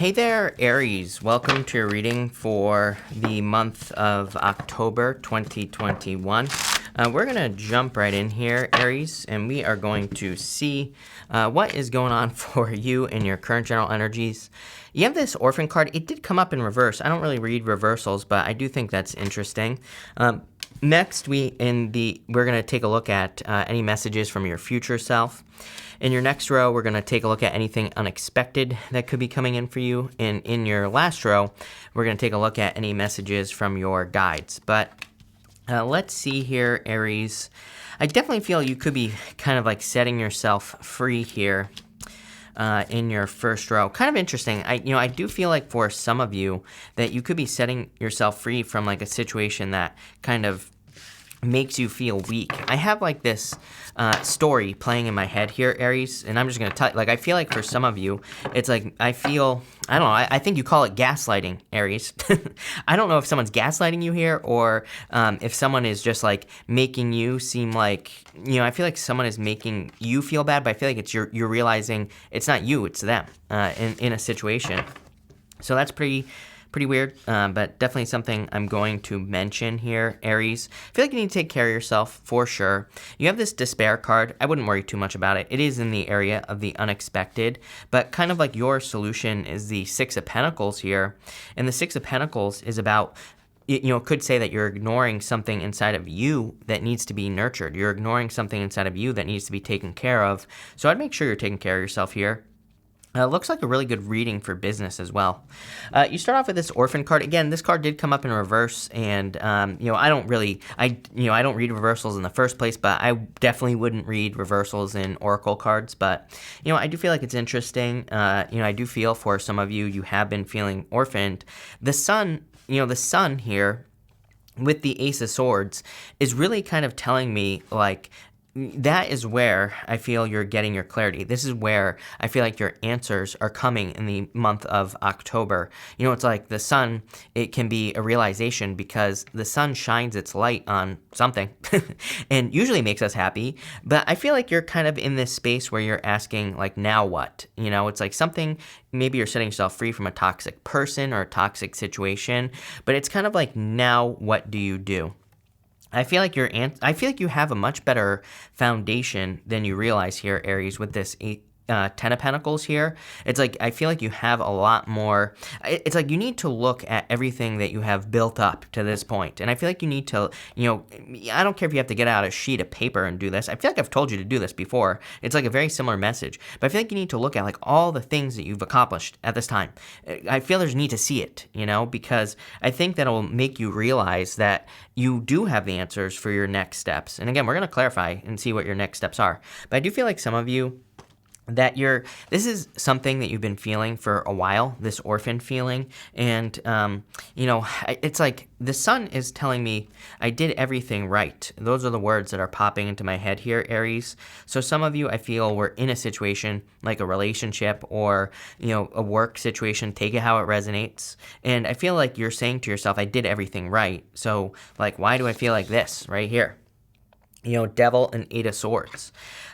Hey there, Aries. Welcome to your reading for the month of October 2021. We're going to jump right in here, Aries, and we are going to see what is going on for you in your current general energies. You have this Orphan card. It did come up in reverse. I don't really read reversals, but I do think that's interesting. Next, we're going to take a look at any messages from your future self. In your next row, we're going to take a look at anything unexpected that could be coming in for you. And in your last row, we're going to take a look at any messages from your guides. But let's see here, Aries. I definitely feel you could be kind of like setting yourself free here in your first row. Kind of interesting. I do feel like for some of you that you could be setting yourself free from like a situation that kind of makes you feel weak. I have like this story playing in my head here, Aries, and I'm just gonna tell you, like, I feel like for some of you, it's like, I don't know, I think you call it gaslighting, Aries. I don't know if someone's gaslighting you here, or if someone is just like making you seem like, I feel like someone is making you feel bad, but I feel like it's you're realizing it's not you, it's them in a situation. So that's pretty weird, but definitely something I'm going to mention here, Aries. I feel like you need to take care of yourself, for sure. You have this Despair card. I wouldn't worry too much about it. It is in the area of the unexpected, but kind of like your solution is the Six of Pentacles here. And the Six of Pentacles is about, could say that you're ignoring something inside of you that needs to be nurtured. You're ignoring something inside of you that needs to be taken care of. So I'd make sure you're taking care of yourself here. Looks like a really good reading for business as well. You start off with this Orphan card. Again, this card did come up in reverse, and I don't read reversals in the first place, but I definitely wouldn't read reversals in Oracle cards. But I do feel like it's interesting. I do feel for some of you, you have been feeling orphaned. The Sun, the Sun here with the Ace of Swords is really kind of telling me like, that is where I feel you're getting your clarity. This is where I feel like your answers are coming in the month of October. It's like the sun, it can be a realization because the sun shines its light on something and usually makes us happy. But I feel like you're kind of in this space where you're asking, like, now what? It's like something, maybe you're setting yourself free from a toxic person or a toxic situation, but it's kind of like, now what do you do? I feel like you have a much better foundation than you realize here, Aries, with this Ten of Pentacles here. It's like, I feel like you have a lot more. It's like you need to look at everything that you have built up to this point. And I feel like you need to, I don't care if you have to get out a sheet of paper and do this. I feel like I've told you to do this before. It's like a very similar message. But I feel like you need to look at like all the things that you've accomplished at this time. I feel there's a need to see it, because I think that'll make you realize that you do have the answers for your next steps. And again, we're going to clarify and see what your next steps are. But I do feel like some of you, that this is something that you've been feeling for a while, this orphan feeling. And, it's like the sun is telling me I did everything right. Those are the words that are popping into my head here, Aries. So some of you, I feel, were in a situation like a relationship or, a work situation, take it how it resonates. And I feel like you're saying to yourself, I did everything right. So like, why do I feel like this right here? Devil and Eight of Swords.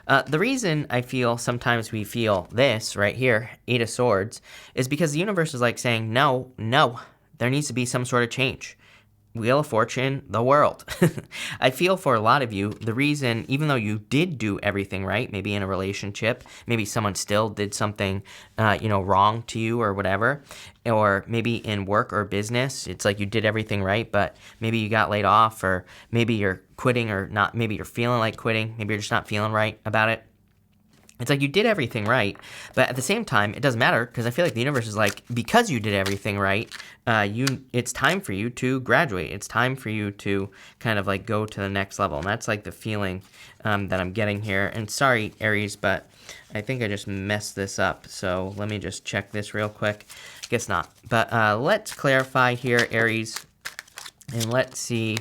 The reason I feel sometimes we feel this right here, Eight of Swords, is because the universe is like saying, no, there needs to be some sort of change. Wheel of Fortune, the world. I feel for a lot of you, the reason, even though you did do everything right, maybe in a relationship, maybe someone still did something, wrong to you or whatever, or maybe in work or business, it's like you did everything right, but maybe you got laid off, or maybe you're quitting or not, maybe you're feeling like quitting, maybe you're just not feeling right about it. It's like you did everything right, but at the same time, it doesn't matter because I feel like the universe is like, because you did everything right, it's time for you to graduate. It's time for you to kind of like go to the next level. And that's like the feeling that I'm getting here. And sorry, Aries, but I think I just messed this up. So let me just check this real quick. Guess not. But let's clarify here, Aries, and let's see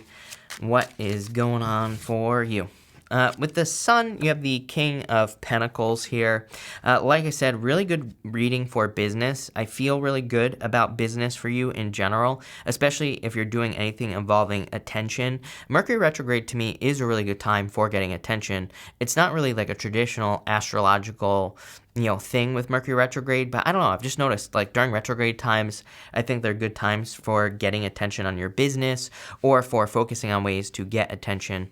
what is going on for you. With the Sun, you have the King of Pentacles here. Like I said, really good reading for business. I feel really good about business for you in general, especially if you're doing anything involving attention. Mercury retrograde to me is a really good time for getting attention. It's not really like a traditional astrological thing with Mercury retrograde, but I don't know, I've just noticed like during retrograde times, I think they're good times for getting attention on your business or for focusing on ways to get attention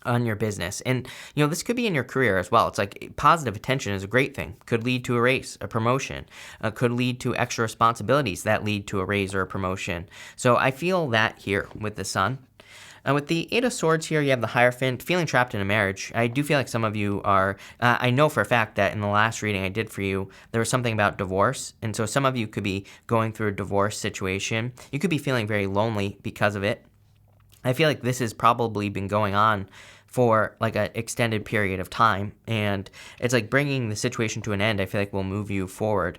on your business. And this could be in your career as well. It's like positive attention is a great thing. Could lead to a raise, a promotion, could lead to extra responsibilities that lead to a raise or a promotion. So I feel that here with the Sun. With the Eight of Swords here, you have the Hierophant, feeling trapped in a marriage. I do feel like some of you are, I know for a fact that in the last reading I did for you, there was something about divorce. And so some of you could be going through a divorce situation. You could be feeling very lonely because of it. I feel like this has probably been going on for like an extended period of time, and it's like bringing the situation to an end. I feel like will move you forward.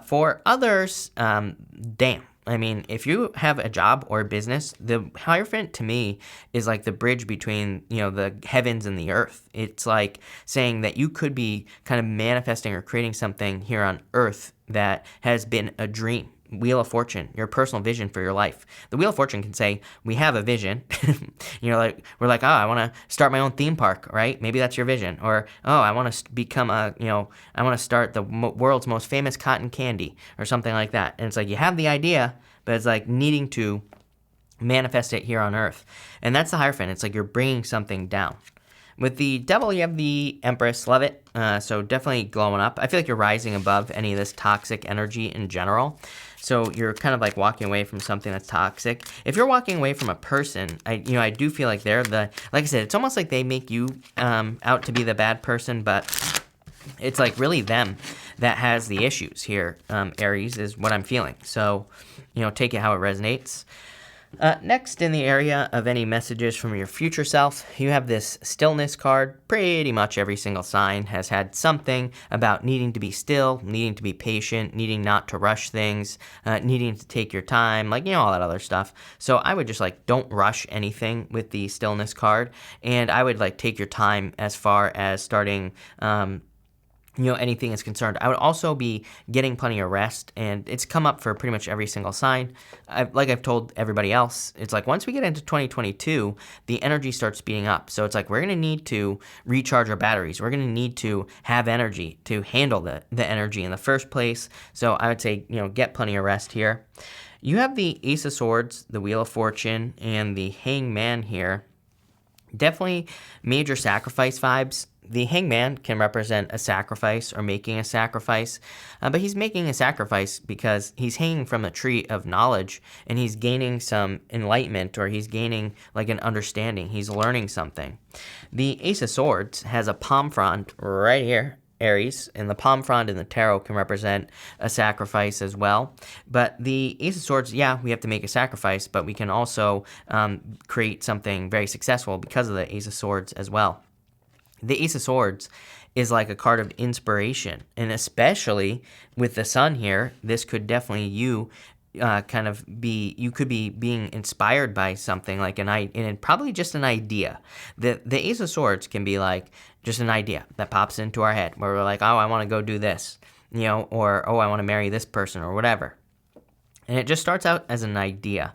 For others, damn. I mean, if you have a job or a business, the Hierophant to me is like the bridge between, the heavens and the earth. It's like saying that you could be kind of manifesting or creating something here on earth that has been a dream. Wheel of Fortune, your personal vision for your life. The Wheel of Fortune can say, we have a vision. We're like, oh, I want to start my own theme park, right? Maybe that's your vision. Or, oh, I want to become I want to start the world's most famous cotton candy or something like that. And it's like, you have the idea, but it's like needing to manifest it here on earth. And that's the Hierophant. It's like you're bringing something down. With the Devil, you have the Empress. Love it. So definitely glowing up. I feel like you're rising above any of this toxic energy in general. So you're kind of like walking away from something that's toxic. If you're walking away from a person, I do feel like they're like I said, it's almost like they make you out to be the bad person, but it's like really them that has the issues here. Aries is what I'm feeling. So, take it how it resonates. Next, in the area of any messages from your future self, you have this stillness card. Pretty much every single sign has had something about needing to be still, needing to be patient, needing not to rush things, needing to take your time, all that other stuff. So I would just don't rush anything with the stillness card, and I would take your time as far as starting anything is concerned. I would also be getting plenty of rest, and it's come up for pretty much every single sign. I've told everybody else, it's like once we get into 2022, the energy starts speeding up. So it's like we're going to need to recharge our batteries. We're going to need to have energy to handle the energy in the first place. So I would say, get plenty of rest here. You have the Ace of Swords, the Wheel of Fortune, and the Hangman here. Definitely major sacrifice vibes. The Hangman can represent a sacrifice or making a sacrifice, but he's making a sacrifice because he's hanging from a tree of knowledge and he's gaining some enlightenment, or he's gaining an understanding. He's learning something. The Ace of Swords has a palm frond right here, Aries, and the palm frond in the tarot can represent a sacrifice as well. But the Ace of Swords, we have to make a sacrifice, but we can also create something very successful because of the Ace of Swords as well. The Ace of Swords is like a card of inspiration, and especially with the Sun here, this could definitely you could be being inspired by something and probably just an idea. The Ace of Swords can be just an idea that pops into our head where we're like, oh, I want to go do this, or oh, I want to marry this person or whatever. And it just starts out as an idea.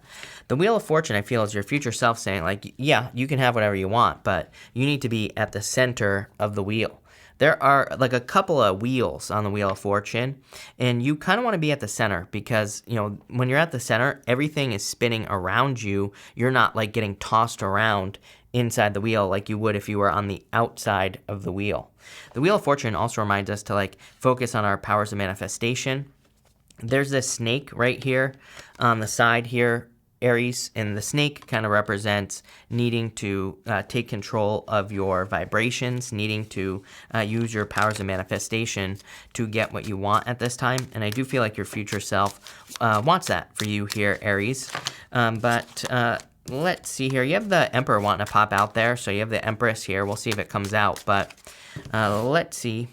The Wheel of Fortune, I feel, is your future self saying, you can have whatever you want, but you need to be at the center of the wheel. There are a couple of wheels on the Wheel of Fortune, and you kind of want to be at the center because, when you're at the center, everything is spinning around you. You're not getting tossed around inside the wheel like you would if you were on the outside of the wheel. The Wheel of Fortune also reminds us to focus on our powers of manifestation. There's this snake right here on the side here, Aries, and the snake kind of represents needing to take control of your vibrations, needing to use your powers of manifestation to get what you want at this time. And I do feel like your future self wants that for you here, Aries. But let's see here. You have the Emperor wanting to pop out there, so you have the Empress here. We'll see if it comes out, but let's see.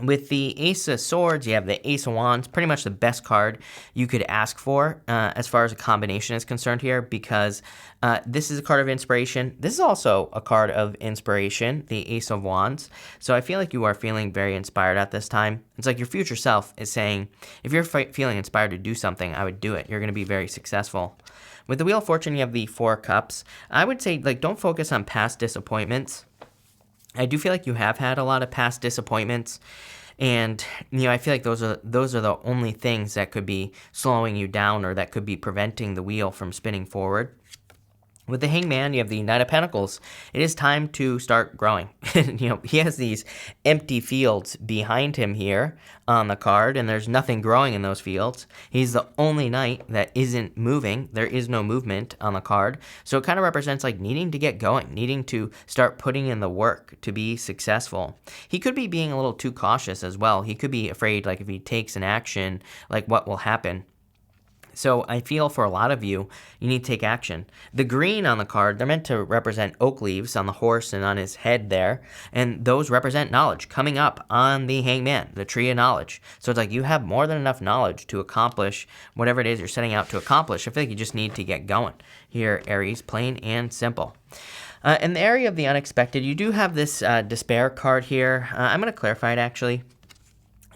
With the Ace of Swords, you have the Ace of Wands, pretty much the best card you could ask for as far as a combination is concerned here, because this is a card of inspiration. This is also a card of inspiration, the Ace of Wands. So I feel like you are feeling very inspired at this time. It's like your future self is saying, if you're feeling inspired to do something, I would do it. You're going to be very successful. With the Wheel of Fortune, you have the Four of Cups. I would say, like, don't focus on past disappointments. I do feel like you have had a lot of past disappointments, and I feel like those are the only things that could be slowing you down or that could be preventing the wheel from spinning forward. With the Hangman, you have the Knight of Pentacles. It is time to start growing. He has these empty fields behind him here on the card, and there's nothing growing in those fields. He's the only knight that isn't moving. There is no movement on the card. So it kind of represents like needing to get going, needing to start putting in the work to be successful. He could be being a little too cautious as well. He could be afraid, like if he takes an action, like what will happen. So I feel for a lot of you, you need to take action. The green on the card, they're meant to represent oak leaves on the horse and on his head there. And those represent knowledge coming up on the Hangman, the tree of knowledge. So it's like you have more than enough knowledge to accomplish whatever it is you're setting out to accomplish. I feel like you just need to get going here, Aries, plain and simple. In the area of the unexpected, you do have this despair card here. I'm going to clarify it actually.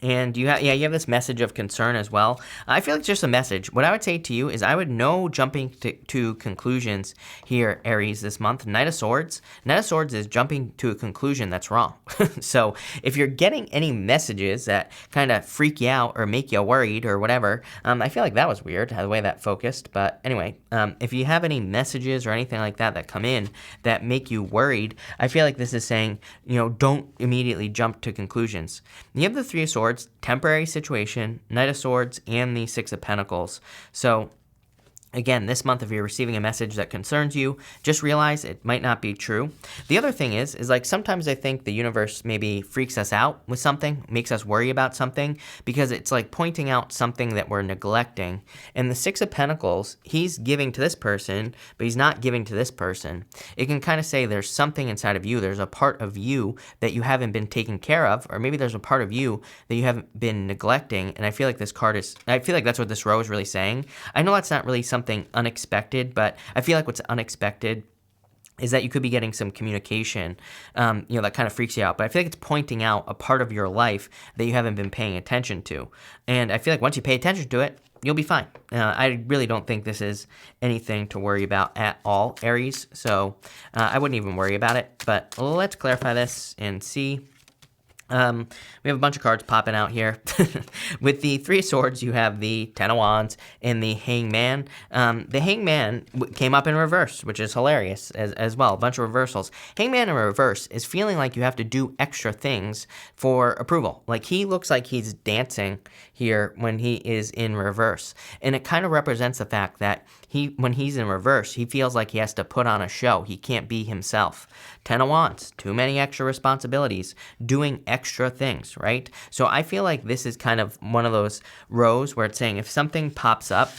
And you have this message of concern as well. I feel like it's just a message. What I would say to you is I would no jumping to conclusions here, Aries, this month. Knight of Swords. Knight of Swords is jumping to a conclusion that's wrong. So if you're getting any messages that kind of freak you out or make you worried or whatever, I feel like that was weird, the way that focused. But anyway, if you have any messages or anything like that that come in that make you worried, I feel like this is saying, don't immediately jump to conclusions. You have the Three of Swords. Temporary situation, Knight of Swords, and the Six of Pentacles. So again, this month, if you're receiving a message that concerns you, just realize it might not be true. The other thing is like sometimes I think the universe maybe freaks us out with something, makes us worry about something, because it's like pointing out something that we're neglecting. And the Six of Pentacles, he's giving to this person, but he's not giving to this person. It can kind of say there's something inside of you, there's a part of you that you haven't been taking care of, or maybe there's a part of you that you haven't been neglecting. And I feel like I feel like that's what this row is really saying. I know that's not really something unexpected, but I feel like what's unexpected is that you could be getting some communication, that kind of freaks you out. But I feel like it's pointing out a part of your life that you haven't been paying attention to. And I feel like once you pay attention to it, you'll be fine. I really don't think this is anything to worry about at all, Aries. So I wouldn't even worry about it. But let's clarify this and see. We have a bunch of cards popping out here. With the Three of Swords, you have the Ten of Wands and the Hangman. The Hangman came up in reverse, which is hilarious as well. A bunch of reversals. Hangman in reverse is feeling like you have to do extra things for approval. Like he looks like he's dancing here when he is in reverse. And it kind of represents the fact that when he's in reverse, he feels like he has to put on a show. He can't be himself. Ten of Wands, too many extra responsibilities, doing extra things, right? So I feel like this is kind of one of those rows where it's saying if something pops up,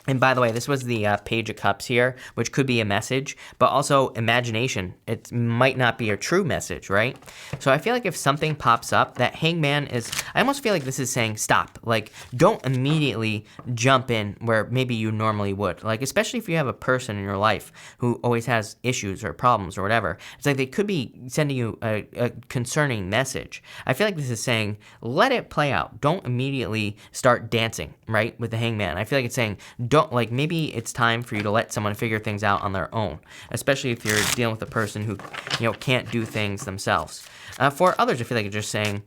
and by the way, this was the Page of Cups here, which could be a message, but also imagination. It might not be a true message, right? So I feel like if something pops up, that Hangman is, I almost feel like this is saying stop. Like, don't immediately jump in where maybe you normally would. Like, especially if you have a person in your life who always has issues or problems or whatever. It's like they could be sending you a concerning message. I feel like this is saying, let it play out. Don't immediately start dancing, right, with the Hangman. I feel like it's saying, maybe it's time for you to let someone figure things out on their own, especially if you're dealing with a person who, can't do things themselves. For others, I feel like it's just saying,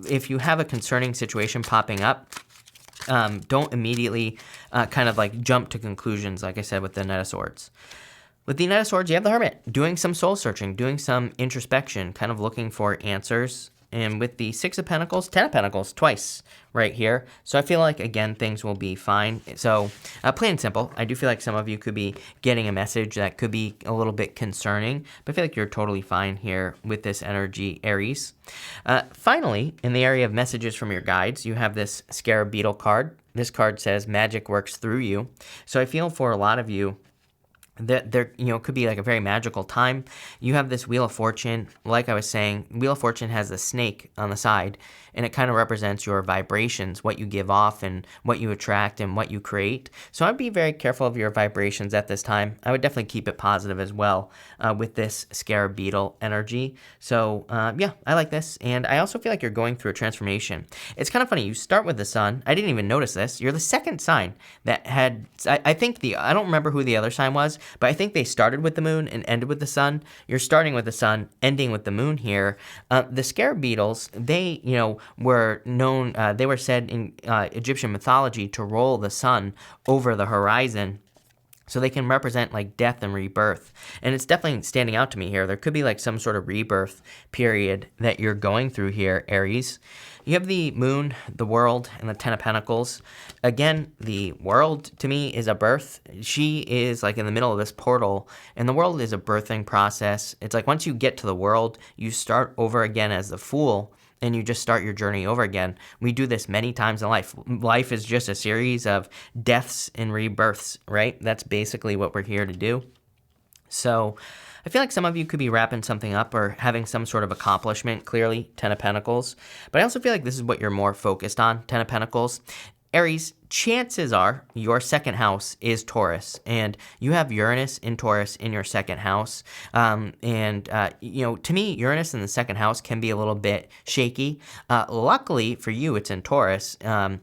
if you have a concerning situation popping up, don't immediately kind of like jump to conclusions, like I said, with the Knight of Swords. With the Knight of Swords, you have the Hermit, doing some soul searching, doing some introspection, kind of looking for answers. And with the Six of Pentacles, Ten of Pentacles, twice right here. So I feel like, again, things will be fine. So plain and simple, I do feel like some of you could be getting a message that could be a little bit concerning, but I feel like you're totally fine here with this energy, Aries. Finally, in the area of messages from your guides, you have this Scarab Beetle card. This card says magic works through you. So I feel for a lot of you, that there, could be like a very magical time. You have this Wheel of Fortune. Like I was saying, Wheel of Fortune has a snake on the side, and it kind of represents your vibrations, what you give off and what you attract and what you create. So I'd be very careful of your vibrations at this time. I would definitely keep it positive as well with this scarab beetle energy. So yeah, I like this. And I also feel like you're going through a transformation. It's kind of funny. You start with the sun. I didn't even notice this. You're the second sign that had, I think I don't remember who the other sign was, but I think they started with the moon and ended with the sun. You're starting with the sun, ending with the moon here. The scarab beetles, they, were known, they were said in Egyptian mythology to roll the sun over the horizon. So they can represent like death and rebirth. And it's definitely standing out to me here. There could be like some sort of rebirth period that you're going through here, Aries. You have the moon, the world, and the Ten of Pentacles. Again, the world to me is a birth. She is like in the middle of this portal, and the world is a birthing process. It's like once you get to the world, you start over again as the Fool, and you just start your journey over again. We do this many times in life. Life is just a series of deaths and rebirths, right? That's basically what we're here to do. So I feel like some of you could be wrapping something up or having some sort of accomplishment, clearly, Ten of Pentacles. But I also feel like this is what you're more focused on, Ten of Pentacles. Aries, chances are your second house is Taurus, and you have Uranus in Taurus in your second house. To me, Uranus in the second house can be a little bit shaky. Luckily for you, it's in Taurus. I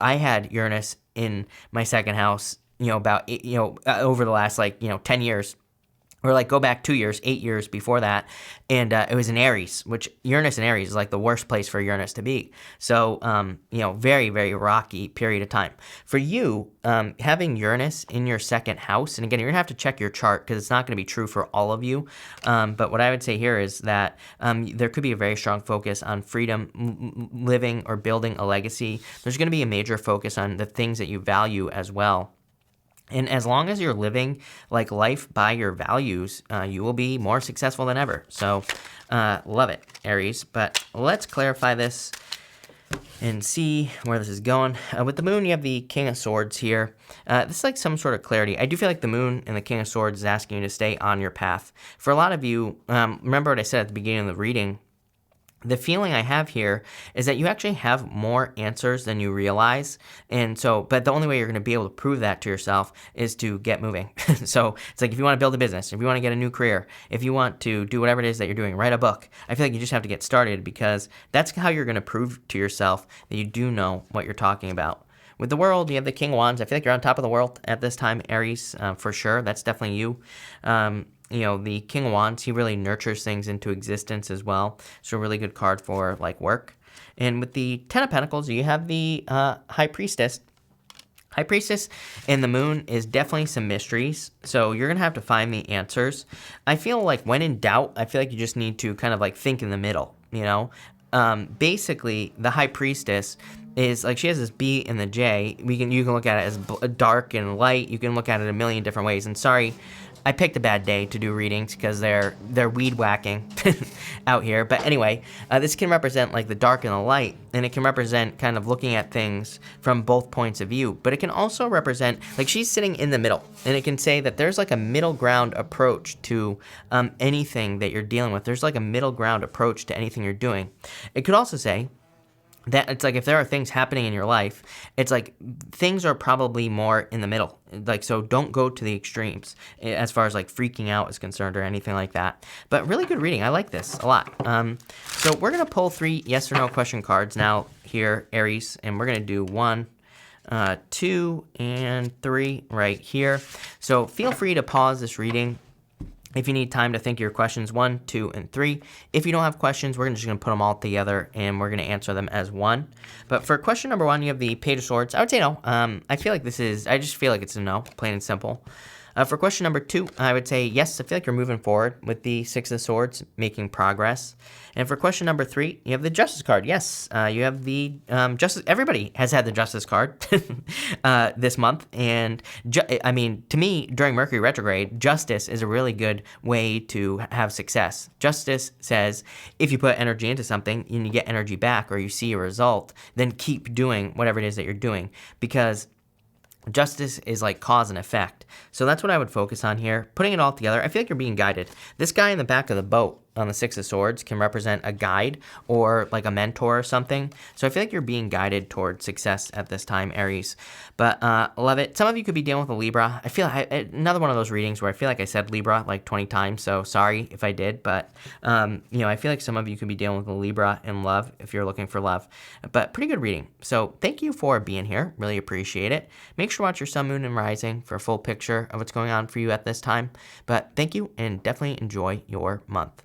had Uranus in my second house, over the last 10 years. Or like go back 2 years, 8 years before that, and it was in Aries, which Uranus in Aries is like the worst place for Uranus to be. So, very, very rocky period of time. For you, having Uranus in your second house, and again, you're going to have to check your chart because it's not going to be true for all of you. But what I would say here is that there could be a very strong focus on freedom, living or building a legacy. There's going to be a major focus on the things that you value as well. And as long as you're living like life by your values, you will be more successful than ever. So love it, Aries. But let's clarify this and see where this is going. With the moon, you have the King of Swords here. This is like some sort of clarity. I do feel like the moon and the King of Swords is asking you to stay on your path. For a lot of you, remember what I said at the beginning of the reading. The feeling I have here is that you actually have more answers than you realize. And so, but the only way you're going to be able to prove that to yourself is to get moving. So it's like if you want to build a business, if you want to get a new career, if you want to do whatever it is that you're doing, write a book. I feel like you just have to get started because that's how you're going to prove to yourself that you do know what you're talking about. With the world, you have the King of Wands. I feel like you're on top of the world at this time, Aries, for sure. That's definitely you. The King of Wands, he really nurtures things into existence as well. So a really good card for like work. And with the Ten of Pentacles, you have the High Priestess. High Priestess and the moon is definitely some mysteries. So you're going to have to find the answers. I feel like when in doubt, I feel like you just need to kind of like think in the middle, Basically, the High Priestess is like she has this B and the J. You can look at it as dark and light. You can look at it a million different ways. And sorry, I picked a bad day to do readings because they're weed whacking out here. But anyway, this can represent like the dark and the light, and it can represent kind of looking at things from both points of view. But it can also represent like she's sitting in the middle, and it can say that there's like a middle ground approach to anything that you're dealing with. There's like a middle ground approach to anything you're doing. It could also say that it's like if there are things happening in your life, it's like things are probably more in the middle. Like, so don't go to the extremes as far as like freaking out is concerned or anything like that. But really good reading. I like this a lot. So we're going to pull 3 yes or no question cards now here, Aries, and we're going to do 1, 2, and 3 right here. So feel free to pause this reading if you need time to think of your questions 1, 2, and 3. If you don't have questions, we're just going to put them all together and we're going to answer them as one. But for question number 1, you have the Page of Swords. I would say no. I just feel like it's a no, plain and simple. For question number 2, I would say yes. I feel like you're moving forward with the Six of Swords, making progress. And for question number 3, you have the Justice card. Yes, you have the Justice. Everybody has had the Justice card this month. And to me, during Mercury retrograde, Justice is a really good way to have success. Justice says if you put energy into something and you get energy back or you see a result, then keep doing whatever it is that you're doing. Because Justice is like cause and effect. So that's what I would focus on here. Putting it all together, I feel like you're being guided. This guy in the back of the boat on the Six of Swords can represent a guide or like a mentor or something. So I feel like you're being guided toward success at this time, Aries. But love it. Some of you could be dealing with a Libra. I feel another one of those readings where I feel like I said Libra like 20 times. So sorry if I did. But, I feel like some of you could be dealing with a Libra in love if you're looking for love. But pretty good reading. So thank you for being here. Really appreciate it. Make sure to watch your sun, moon, and rising for a full picture of what's going on for you at this time. But thank you and definitely enjoy your month.